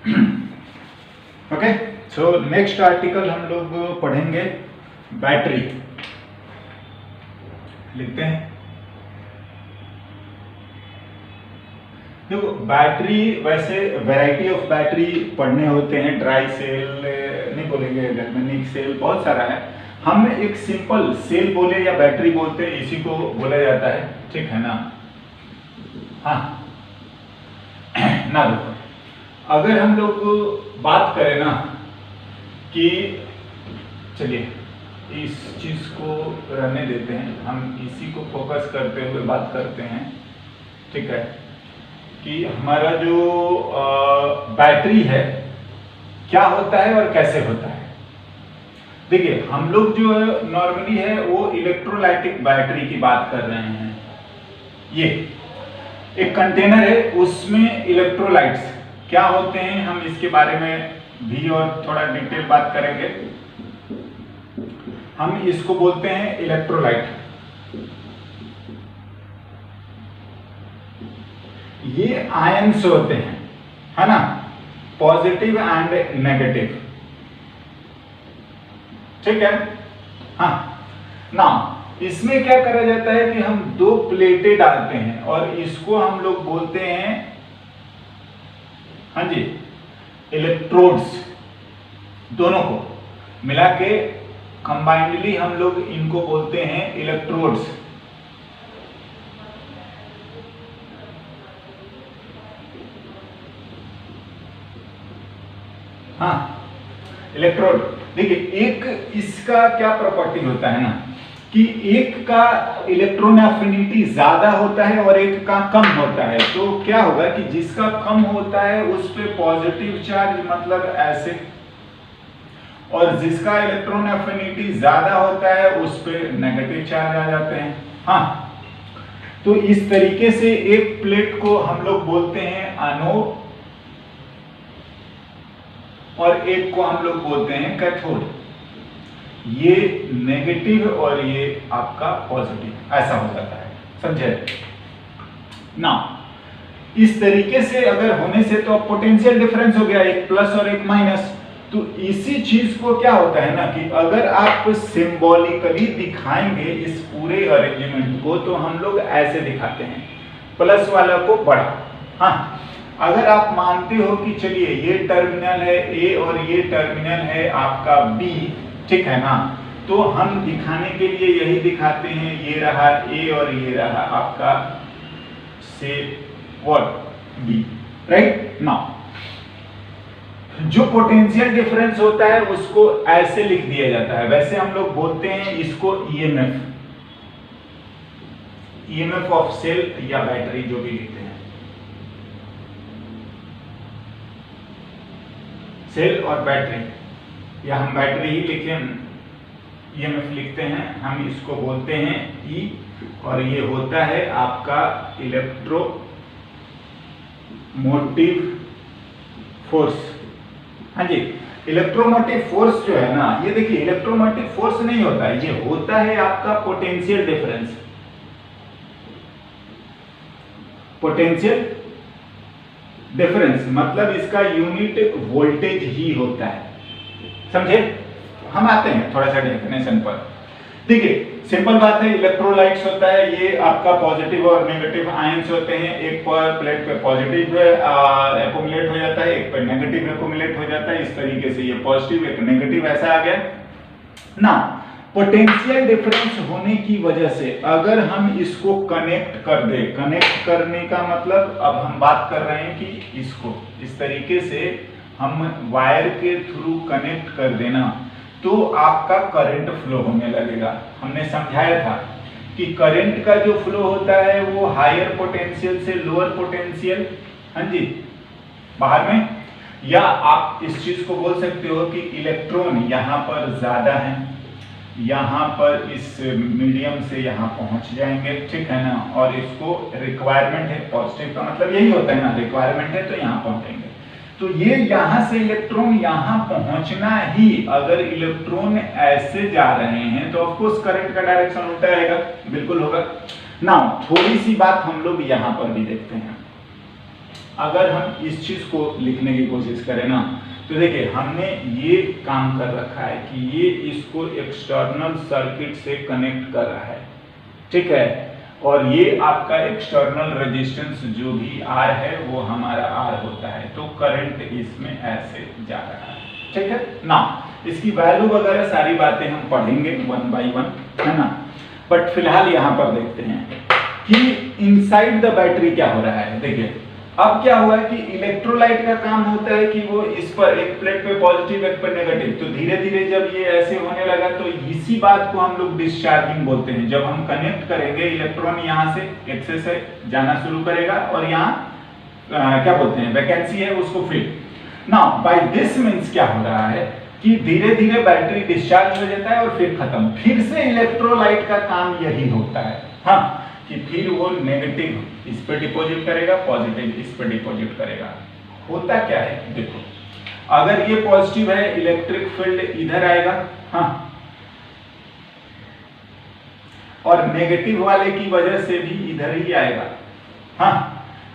Okay, so next article हम लोग पढ़ेंगे बैटरी। लिखते हैं, देखो बैटरी वैसे वैरायटी ऑफ बैटरी पढ़ने होते हैं, ड्राई सेल नहीं बोलेंगे, गैल्वेनिक सेल, बहुत सारा है। हम एक सिंपल सेल बोले या बैटरी बोलते हैं, इसी को बोला जाता है, ठीक है ना। हाँ ना, देखो अगर हम लोग बात करें ना कि चलिए इस चीज को रहने देते हैं, हम इसी को फोकस करते हुए बात करते हैं, ठीक है, कि हमारा जो बैटरी है क्या होता है और कैसे होता है। देखिए हम लोग जो नॉर्मली है वो इलेक्ट्रोलाइटिक बैटरी की बात कर रहे हैं। ये एक कंटेनर है, उसमें इलेक्ट्रोलाइट्स क्या होते हैं, हम इसके बारे में भी और थोड़ा डिटेल बात करेंगे। हम इसको बोलते हैं इलेक्ट्रोलाइट। ये आयन्स होते हैं, है ना, पॉजिटिव एंड नेगेटिव, ठीक है। हाँ ना, इसमें क्या करा जाता है कि हम दो प्लेटें डालते हैं और इसको हम लोग बोलते हैं, हाँ जी, इलेक्ट्रोड्स। दोनों को मिला के कंबाइंडली हम लोग इनको बोलते हैं इलेक्ट्रोड्स। हाँ, इलेक्ट्रोड। देखिए एक इसका क्या प्रॉपर्टी होता है ना कि एक का इलेक्ट्रॉन एफिनिटी ज्यादा होता है और एक का कम होता है। तो क्या होगा कि जिसका कम होता है उस पे पॉजिटिव चार्ज, मतलब ऐसे, और जिसका इलेक्ट्रॉन एफिनिटी ज्यादा होता है उस पे नेगेटिव चार्ज आ जाते हैं। हाँ, तो इस तरीके से एक प्लेट को हम लोग बोलते हैं एनोड और एक को हम लोग बोलते हैं कैथोड। ये नेगेटिव और ये आपका पॉजिटिव, ऐसा हो जाता है, समझे ना। इस तरीके से अगर होने से तो पोटेंशियल डिफरेंस हो गया, एक प्लस और एक माइनस। तो इसी चीज को क्या होता है ना कि अगर आप सिंबॉलिकली दिखाएंगे इस पूरे अरेंजमेंट को, तो हम लोग ऐसे दिखाते हैं, प्लस वाला को बड़ा। हाँ, अगर आप मानते हो कि चलिए ये टर्मिनल है ए और ये टर्मिनल है आपका बी, ठीक है ना, तो हम दिखाने के लिए यही दिखाते हैं, ये रहा ए और ये रहा आपका से व्हाट बी, राइट। नाउ जो पोटेंशियल डिफरेंस होता है उसको ऐसे लिख दिया जाता है, वैसे हम लोग बोलते हैं इसको ईएमएफ, ईएमएफ ऑफ सेल या बैटरी, जो भी लिखते हैं, सेल और बैटरी, या हम बैटरी ही लिखें, ईएमएफ लिखते हैं, हम इसको बोलते हैं ई, और ये होता है आपका इलेक्ट्रोमोटिव फोर्स। हाँ जी, इलेक्ट्रोमोटिव फोर्स जो है ना, ये देखिए इलेक्ट्रोमोटिव फोर्स नहीं होता है, ये होता है आपका पोटेंशियल डिफरेंस। पोटेंशियल डिफरेंस मतलब इसका यूनिट वोल्टेज ही होता है, समझे। हम आते हैं थोड़ा सा डेफिनेशन पर। देखिए सिंपल बात है, इलेक्ट्रोलाइट्स होता है, ये आपका पॉजिटिव और नेगेटिव आयंस होते हैं। एक पर प्लेट पे पॉजिटिव एक्युमुलेट हो जाता है, एक पर नेगेटिव एक्युमुलेट हो जाता है। इस तरीके से ये पॉजिटिव एक नेगेटिव ऐसा आ गया ना। पोटेंशियल डिफरेंस होने की वजह से अगर हम इसको कनेक्ट कर दे, कनेक्ट करने का मतलब अब हम बात कर रहे हैं कि इसको इस तरीके से हम वायर के थ्रू कनेक्ट कर देना, तो आपका करंट फ्लो होने लगेगा। हमने समझाया था कि करंट का जो फ्लो होता है वो हायर पोटेंशियल से लोअर पोटेंशियल, हाँ जी, बाहर में, या आप इस चीज को बोल सकते हो कि इलेक्ट्रॉन यहाँ पर ज्यादा है, यहाँ पर इस मीडियम से यहाँ पहुंच जाएंगे, ठीक है ना, और इसको रिक्वायरमेंट है, पॉजिटिव का मतलब यही होता है ना, रिक्वायरमेंट है तो यहाँ पहुंचेंगे। तो ये यहाँ से इलेक्ट्रॉन यहाँ पहुंचना ही, अगर इलेक्ट्रॉन ऐसे जा रहे हैं तो ऑफ कोर्स करंट का डायरेक्शन उल्टा रहेगा, बिल्कुल होगा ना। थोड़ी सी बात हम लोग यहाँ पर भी देखते हैं। अगर हम इस चीज को लिखने की कोशिश करें ना, तो देखिए हमने ये काम कर रखा है कि ये इसको एक्सटर्नल सर्किट से कनेक्ट कर रहा है, ठीक है, और ये आपका एक्सटर्नल रेजिस्टेंस जो भी R है वो हमारा R होता है, तो करंट इसमें ऐसे जा रहा है, ठीक है ना। इसकी वैल्यू वगैरह सारी बातें हम पढ़ेंगे 1 बाय 1, है ना। बट फिलहाल यहाँ पर देखते हैं कि इनसाइड द बैटरी क्या हो रहा है। देखिए अब क्या हुआ है कि इलेक्ट्रोलाइट का काम होता है कि वो इस पर एक प्लेट पे पॉजिटिव एक पर नेगेटिव, तो धीरे धीरे जब ये ऐसे होने लगा तो इसी बात को हम लोग डिस्चार्जिंग बोलते हैं। जब हम कनेक्ट करेंगे इलेक्ट्रॉन यहाँ से एक्सेस से जाना शुरू करेगा और यहाँ क्या बोलते हैं वैकेंसी है उसको fill. Now by this means क्या हो रहा है कि धीरे धीरे बैटरी डिस्चार्ज हो जाता है और फिर खत्म। फिर से इलेक्ट्रोलाइट का काम यही होता है, हाँ, कि फिर वो नेगेटिव इस पे डिपॉजिट करेगा, पॉजिटिव इस पे डिपॉजिट करेगा। होता क्या है देखो, अगर ये पॉजिटिव है इलेक्ट्रिक फील्ड इधर आएगा, हाँ, और नेगेटिव वाले की वजह से भी इधर ही आएगा, हाँ।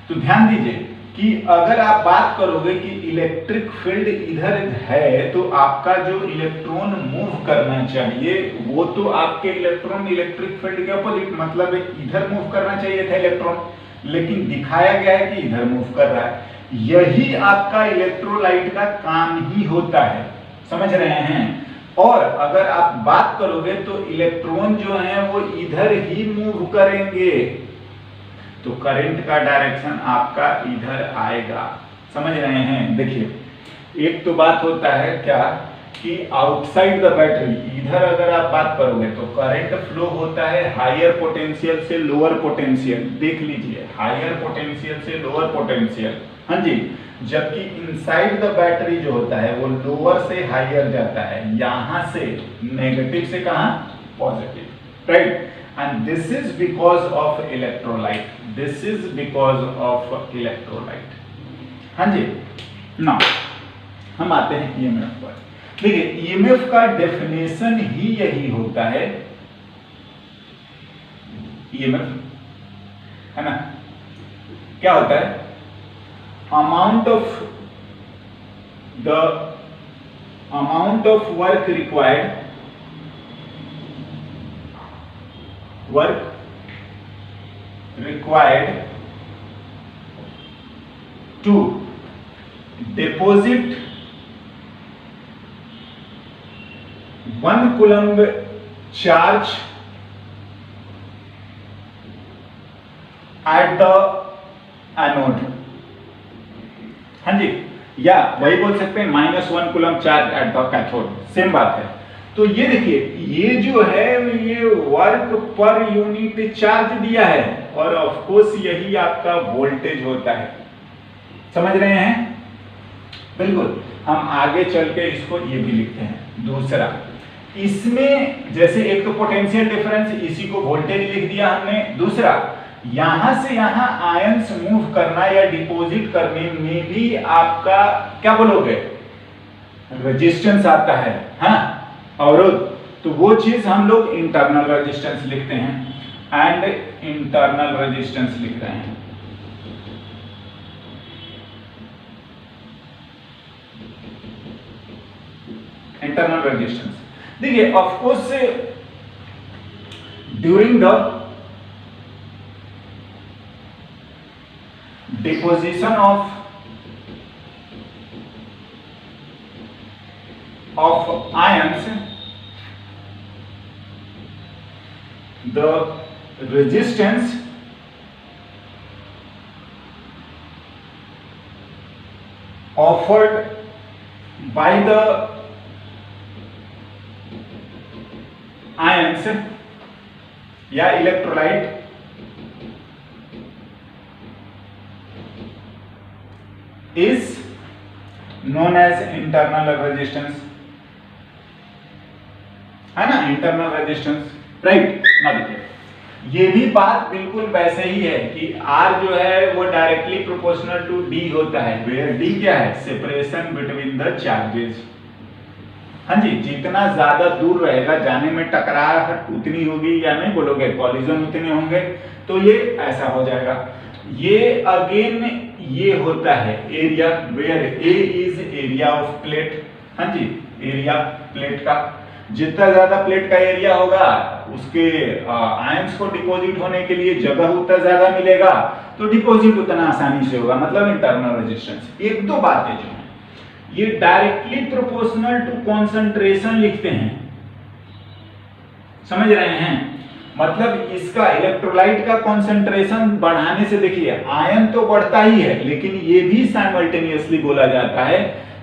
तो ध्यान दीजिए कि अगर आप बात करोगे कि इलेक्ट्रिक फील्ड इधर है तो आपका जो इलेक्ट्रॉन मूव करना चाहिए वो तो आपके इलेक्ट्रॉन इलेक्ट्रिक फील्ड के अपोजिट, मतलब इधर मूव करना चाहिए था इलेक्ट्रॉन, लेकिन दिखाया गया है कि इधर मूव कर रहा है। यही आपका इलेक्ट्रोलाइट का काम ही होता है, समझ रहे हैं। और अगर आप बात करोगे तो इलेक्ट्रॉन जो है वो इधर ही मूव करेंगे, तो करंट का डायरेक्शन आपका इधर आएगा, समझ रहे हैं। देखिए एक तो बात होता है क्या कि आउटसाइड द बैटरी इधर अगर आप बात करोगे तो करंट फ्लो होता है हायर पोटेंशियल से लोअर पोटेंशियल, देख लीजिए हायर पोटेंशियल से लोअर पोटेंशियल, हाँ जी। जबकि इनसाइड द बैटरी जो होता है वो लोअर से हायर जाता है, यहां से नेगेटिव से कहां positive, right. And this is because of electrolyte. This is because of electrolyte. हाँ जी, ना हम आते हैं EMF पर। देखिए EMF का डेफिनेशन ही यही होता है, EMF है ना, क्या होता है, amount of work required to deposit 1 coulomb charge at the anode, हाँ जी, या वही बोल सकते हैं -1 coulomb charge at the cathode, same बात है। तो ये देखिए ये जो है ये वर्क पर यूनिट चार्ज दिया है और ऑफ कोर्स यही आपका वोल्टेज होता है, समझ रहे हैं। बिल्कुल, हम आगे चल के इसको ये भी लिखते हैं। दूसरा इसमें जैसे एक तो पोटेंशियल डिफरेंस, इसी को वोल्टेज लिख दिया हमने। दूसरा यहां से यहां आयंस मूव करना या डिपॉजिट करने में भी आपका क्या बोलोगे रेजिस्टेंस आता है, हाँ, अवरोध। तो वो चीज हम लोग इंटरनल रेजिस्टेंस लिखते हैं एंड इंटरनल रेजिस्टेंस लिख रहे हैं। इंटरनल रेजिस्टेंस देखिए of course during the deposition of ions, the resistance offered by the ions या electrolyte is known as internal resistance, है ना, इंटरनल रेजिस्टेंस, राइट। ना देखिए ये भी बात बिल्कुल वैसे ही है कि R जो है वो डायरेक्टली प्रोपोर्शनल टू D होता है, वेयर D क्या है, सेपरेशन बिटवीन द चार्जेस, हाँ जी। जितना ज्यादा दूर रहेगा जाने में टकराहट उतनी होगी, या नहीं बोलोगे कॉलिजन उतने होंगे, तो ये ऐसा हो जाएगा। ये अगेन ये होता है area, where A is area of plate. हाँ जी, एरिया प्लेट का, जितना ज्यादा प्लेट का एरिया होगा उसके आयंस को डिपॉजिट होने के लिए जगह उतना ज्यादा मिलेगा, तो डिपॉजिट उतना आसानी से होगा, मतलब इंटरनल रेजिस्टेंस। एक दो बातें जो है ये डायरेक्टली प्रोपोर्शनल टू कॉन्सेंट्रेशन लिखते हैं, समझ रहे हैं? मतलब इसका इलेक्ट्रोलाइट का कॉन्सेंट्रेशन बढ़ाने से, देखिए आयन तो बढ़ता ही है, लेकिन ये भी साइमल्टेनियसली बोला जाता है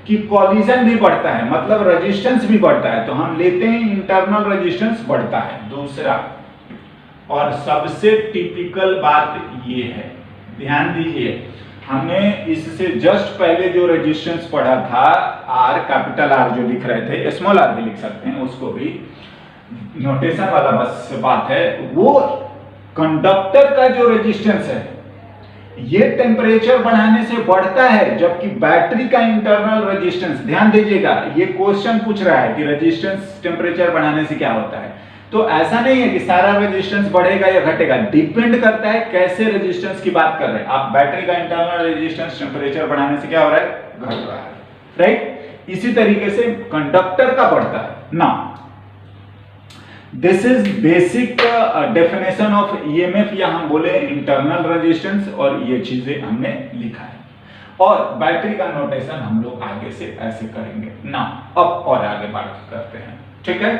कि कॉलिजन भी बढ़ता है, मतलब रेजिस्टेंस भी बढ़ता है। तो हम लेते हैं इंटरनल रेजिस्टेंस बढ़ता है। दूसरा और सबसे टिपिकल बात ये है, ध्यान दीजिए, हमने इससे जस्ट पहले जो रेजिस्टेंस पढ़ा था आर, कैपिटल आर जो लिख रहे थे, स्मॉल आर भी लिख सकते हैं, उसको भी नोटेशन वाला बस बात है। वो कंडक्टर का जो रेजिस्टेंस है ये टेम्परेचर बढ़ाने से बढ़ता है, जबकि बैटरी का इंटरनल रेजिस्टेंस, ध्यान दीजिएगा ये क्वेश्चन पूछ रहा है कि रेजिस्टेंस टेम्परेचर बढ़ाने से क्या होता है। तो ऐसा नहीं है कि सारा रेजिस्टेंस बढ़ेगा या घटेगा, डिपेंड करता है कैसे रेजिस्टेंस की बात कर रहे हैं आप। बैटरी का इंटरनल रेजिस्टेंस टेम्परेचर बढ़ाने से क्या हो रहा है, घट रहा है, राइट। इसी तरीके से कंडक्टर का बढ़ता है ना। This is basic definition of EMF, या हम बोले इंटरनल रेजिस्टेंस, और ये चीजें हमने लिखा है। और बैटरी का नोटेशन हम लोग आगे से ऐसे करेंगे ना। अब और आगे बात करते हैं, ठीक है।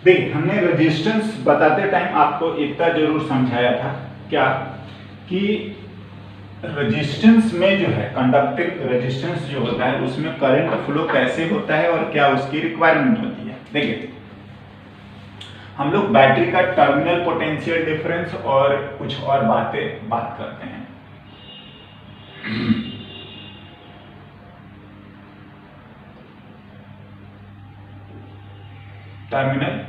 देखिए हमने रेजिस्टेंस बताते टाइम आपको इतना जरूर समझाया था, क्या कि रेजिस्टेंस में जो है, कंडक्टिव रेजिस्टेंस जो होता है उसमें करंट फ्लो कैसे होता है और क्या उसकी रिक्वायरमेंट होती है। देखिए हम लोग बैटरी का टर्मिनल पोटेंशियल डिफरेंस और कुछ और बात करते हैं। टर्मिनल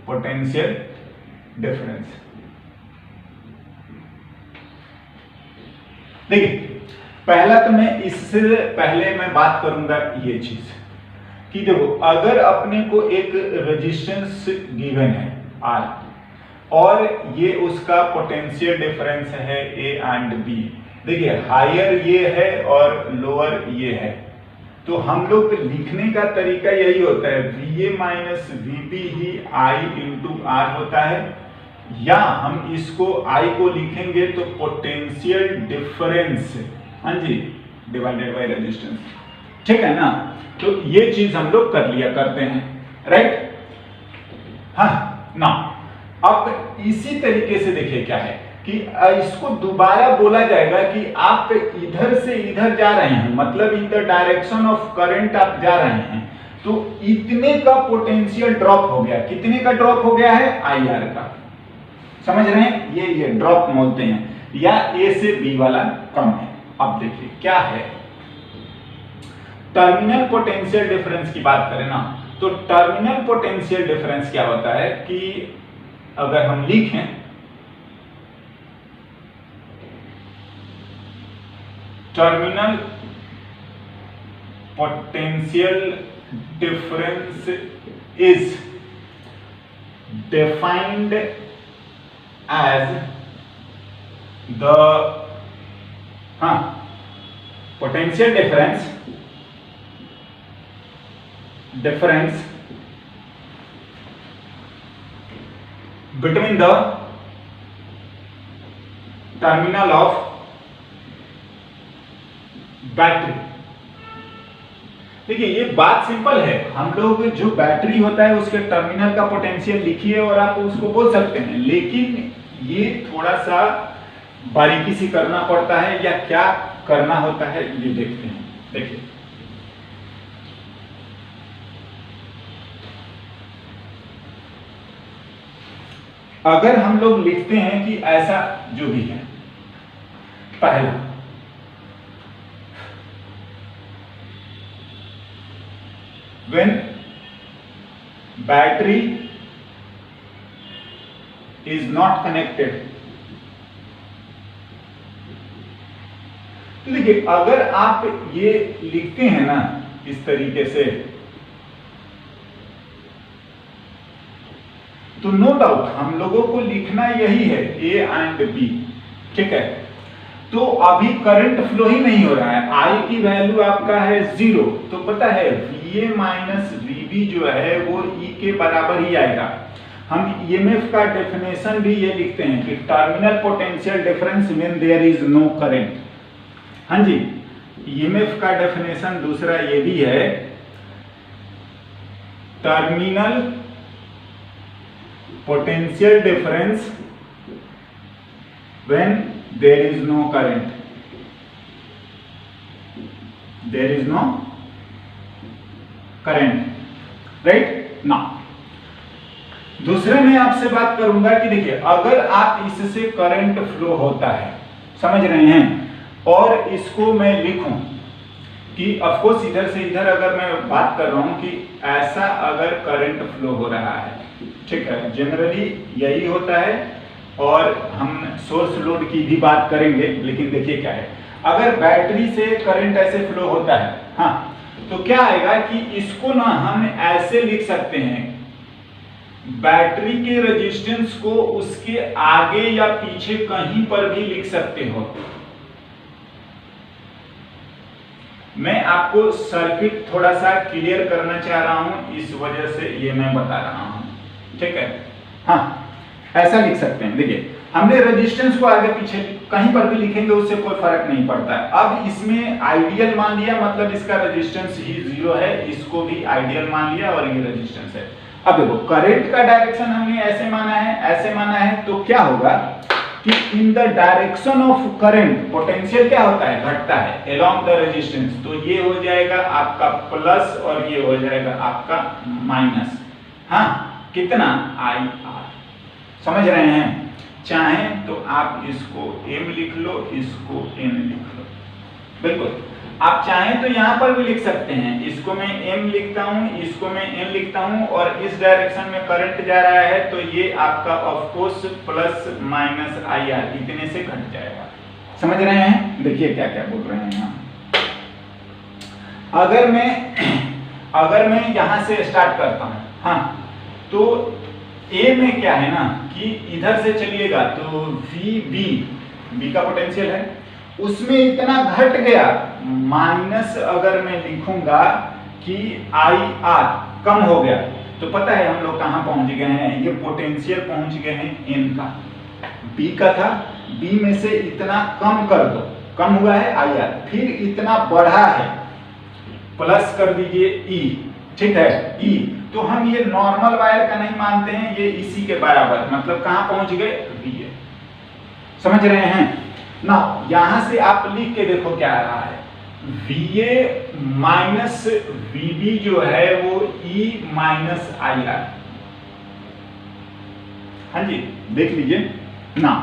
पोटेंशियल डिफरेंस, देखिए पहला तो मैं इससे पहले मैं बात करूंगा ये चीज कि देखो, अगर अपने को एक रेजिस्टेंस गिवन है R और ये उसका पोटेंशियल डिफरेंस है A एंड B, देखिए हायर ये है और लोअर ये है, तो हम लोग लिखने का तरीका यही होता है, VA minus VB he I into R होता है, या हम इसको I को लिखेंगे तो पोटेंशियल डिफरेंस, हाँ जी, डिवाइडेड बाय रेजिस्टेंस, ठीक है ना। तो ये चीज हम लोग कर लिया करते हैं, राइट। हाँ ना, अब इसी तरीके से देखिए क्या है कि इसको दोबारा बोला जाएगा कि आप इधर से इधर जा रहे हैं, मतलब in the direction of current आप जा रहे हैं, तो इतने का पोटेंशियल ड्रॉप हो गया। कितने का ड्रॉप हो गया है, IR का, समझ रहे हैं, ये ड्रॉप बोलते हैं, या A से B वाला कम है। अब देखिए क्या है, टर्मिनल पोटेंशियल डिफरेंस की बात करें ना, तो टर्मिनल पोटेंशियल डिफरेंस क्या होता है कि अगर हम लिखें terminal potential difference is defined as the potential difference between the terminal of battery. देखिए ये बात सिंपल है, हम लोग जो बैटरी होता है उसके टर्मिनल का पोटेंशियल लिखिए और आप उसको बोल सकते हैं, लेकिन ये थोड़ा सा बारीकी से करना पड़ता है, या क्या करना होता है ये देखते हैं। देखिए अगर हम लोग लिखते हैं कि ऐसा जो भी है, पहला when battery is not connected। तो देखिए अगर आप ये लिखते हैं ना इस तरीके से, तो नो डाउट हम लोगों को लिखना यही है ए एंड बी, ठीक है। तो अभी करंट फ्लो ही नहीं हो रहा है, आई की वैल्यू आपका है 0, तो पता है VA माइनस VB जो है वो E के बराबर ही आएगा। हम EMF का डेफिनेशन भी ये लिखते हैं कि terminal potential difference when there is no current. हाँ जी, EMF का डेफिनेशन दूसरा ये भी है, terminal potential difference when there is no current, there is no current, right now। दूसरे में आपसे बात करूंगा कि देखिए अगर आप इससे करंट फ्लो होता है, समझ रहे हैं, और इसको मैं लिखूं कि ऑफ कोर्स इधर से इधर अगर मैं बात कर रहा हूं कि ऐसा अगर करंट फ्लो हो रहा है, ठीक है, जनरली यही होता है, और हम सोर्स लोड की भी बात करेंगे, लेकिन देखिए क्या है, अगर बैटरी से करंट ऐसे फ्लो होता है, हाँ, तो क्या आएगा कि इसको ना हम ऐसे लिख सकते हैं, बैटरी के रेजिस्टेंस को उसके आगे या पीछे कहीं पर भी लिख सकते हो। मैं आपको सर्किट थोड़ा सा क्लियर करना चाह रहा हूं, इस वजह से ये मैं बता रहा हूं, ठीक है। हाँ, ऐसा लिख सकते हैं। देखिए हमने रेजिस्टेंस को आगे पीछे कहीं पर भी लिखेंगे उससे कोई फर्क नहीं पड़ता है। अब इसमें आइडियल मान लिया, मतलब इसका रेजिस्टेंस ही 0 है, इसको भी आइडियल मान लिया और ये रेजिस्टेंस है। अब देखो करंट का डायरेक्शन हमने ऐसे माना है, ऐसे माना है, तो क्या होगा कि in the direction of current potential क्या होता है, घटता है अलोंग द रेजिस्टेंस। तो ये हो जाएगा आपका प्लस और ये हो जाएगा आपका माइनस। हाँ, कितना IR, समझ रहे हैं। चाहे तो आप इसको M लिख लो, इसको N लिख लो, बिल्कुल आप चाहें तो यहां पर भी लिख सकते हैं, इसको मैं M लिखता हूं, इसको मैं N लिखता हूं, और इस डायरेक्शन में करंट जा रहा है, तो ये आपका of course plus minus IR इतने से घट जाएगा। समझ रहे हैं। देखिए क्या क्या बोल रहे हैं यहाँ। अगर मैं यहां से स्टार्ट करता हूं, हाँ, तो ए में क्या है ना कि इधर से चलिएगा तो बी का पोटेंशियल है, उसमें इतना घट गया, माइनस अगर मैं लिखूंगा कि IR कम हो गया, तो पता है हम लोग कहां पहुंच गए हैं, ये पोटेंशियल पहुंच गए हैं N का। B का था, B में से इतना कम कर दो, कम हुआ है IR, फिर इतना बढ़ा है, प्लस कर दीजिए E, ठीक है, E। तो हम ये नॉर्मल वायर का नहीं मानते हैं, ये इसी के बराबर, मतलब कहां पहुंच गए, VA। समझ रहे हैं ना। यहां से आप लिख के देखो क्या आ रहा है, VA माइनस VB जो है वो E माइनस IR। हाँ जी, देख लीजिए ना,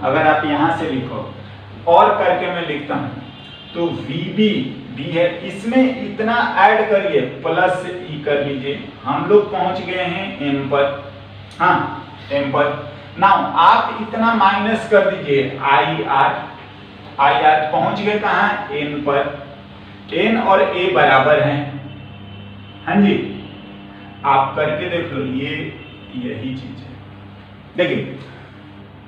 अगर आप यहां से लिखो और करके मैं लिखता हूं, तो VB भी है, इसमें इतना ऐड करिए, प्लस E कर लीजिए, हम लोग पहुंच गए हैं M पर। हाँ, M पर। नाउ आप इतना माइनस कर दीजिए IR पहुंच गए कहां, N पर। N और A बराबर हैं। हाँ जी, आप करके देख लो, ये यही चीज है। देखिए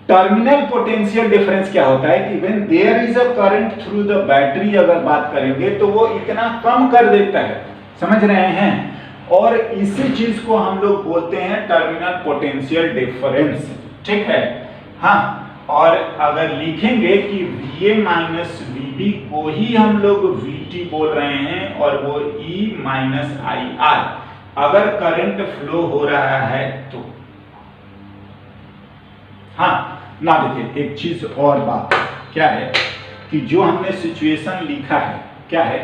टर्मिनल पोटेंशियल डिफरेंस क्या होता है कि when there is a current through the battery, अगर बात करेंगे तो वो इतना कम कर देता है, समझ रहे हैं, और इसी चीज को हम लोग बोलते हैं टर्मिनल पोटेंशियल डिफरेंस, ठीक है। हाँ, और अगर लिखेंगे कि VA माइनस VB को ही हम लोग VT बोल रहे हैं, और वो E माइनस IR अगर करंट फ्लो हो रहा है तो। हाँ ना, देखिए एक चीज और बात क्या है कि जो हमने सिचुएशन लिखा है क्या है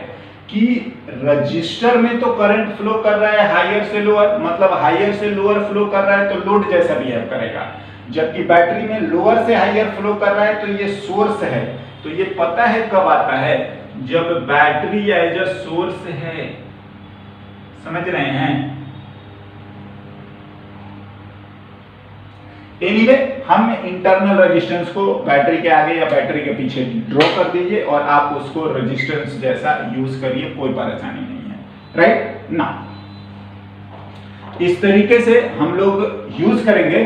कि रजिस्टर में तो करंट फ्लो कर रहा है हायर से लोअर, मतलब हायर से लोअर फ्लो कर रहा है तो लोड जैसा बिहेव करेगा, जबकि बैटरी में लोअर से हायर फ्लो कर रहा है तो ये सोर्स है। तो ये पता है कब आता है, जब बैटरी एज अ सोर्स है, समझ रहे हैं? एनीवे हम इंटरनल रेजिस्टेंस को बैटरी के आगे या बैटरी के पीछे ड्रॉ कर दीजिए और आप उसको रेजिस्टेंस जैसा यूज करिए, कोई परेशानी नहीं है, राइट ना। इस तरीके से हम लोग यूज करेंगे